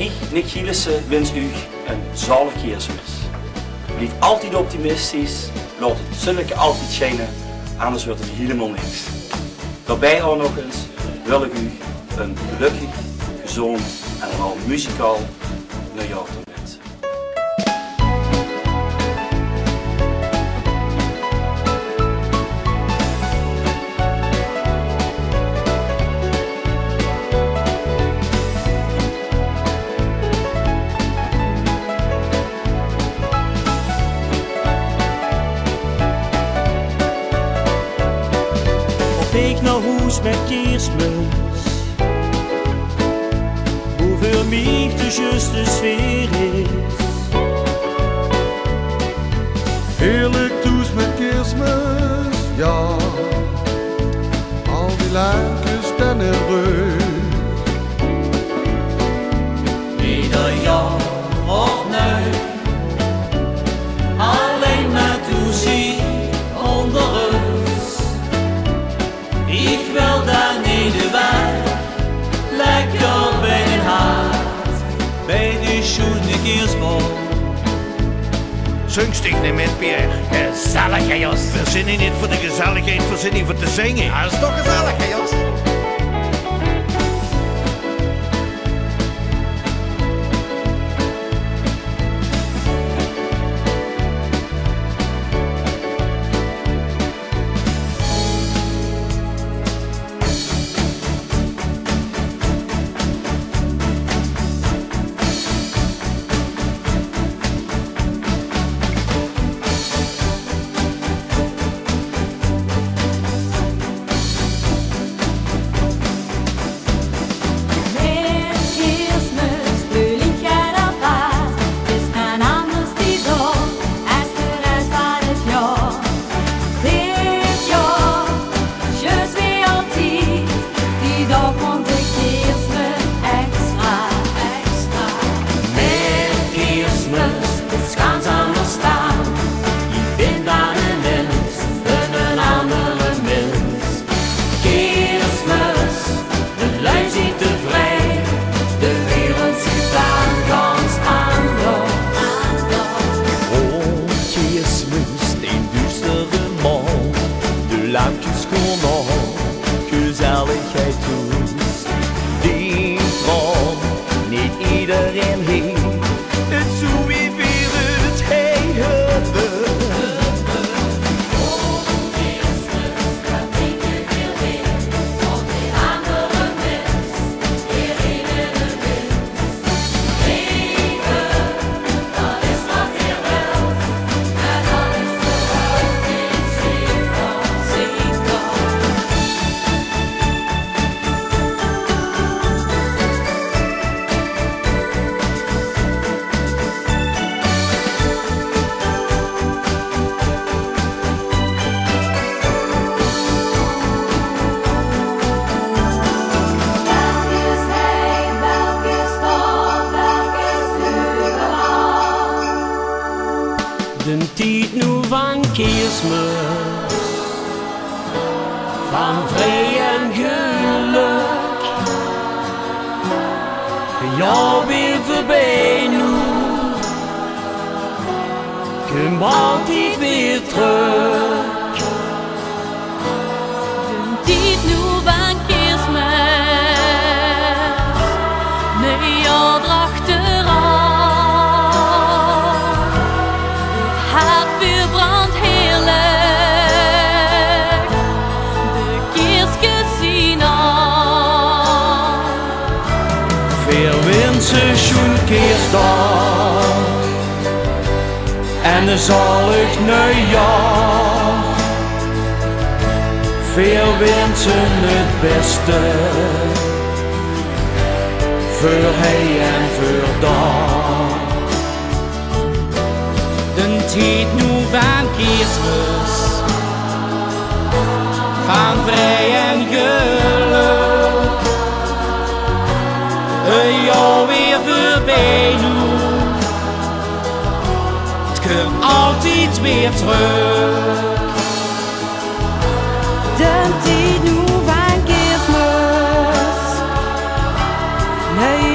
Ik, Nick Gielissen, wens u een zalige kerstmis. Blijf altijd optimistisch, laat het zonnetje altijd schijnen, anders wordt het helemaal niks. Daarbij ook nog eens wil ik u een gelukkig, gezond en vooral muzikaal nieuwjaar toewensen. Ik naar huis met kerstmis, hoe voor mij de juiste sfeer is. Heerlijk thuis met kerstmis, ja. Al die lampjes dan er rug. Ieder jaar opnieuw, alleen maar toezie onder ons. Ik wil daar niet bij, lekker bij den haard, bij de schoene kerstboom. Zungstig niet met Pierre. Gezellig, hè, Jos. Verzin je niet voor de gezelligheid, verzin je voor te zingen. Ja, dat is toch gezellig, hè, Jos. Lampjes komen, gezelligheid toes. Die droom, niet iedereen heeft. Het zo wie weer het hebben. De tijd nu van kerstmis, van vrede en geluk. Ja, weer voorbij nu, kom altijd weer terug. De tijd nu van kerstmis, nee, ja, achteraan. Veel wensen schoen kerstdag en een zalig nieuwjaar. Veel wensen het beste voor hij en voor dag. De tijd nu van kerstmis, van vrij en geluk. Een jaar weer voorbij nu, het komt altijd weer terug. De tijd nu van kerstmis, nee.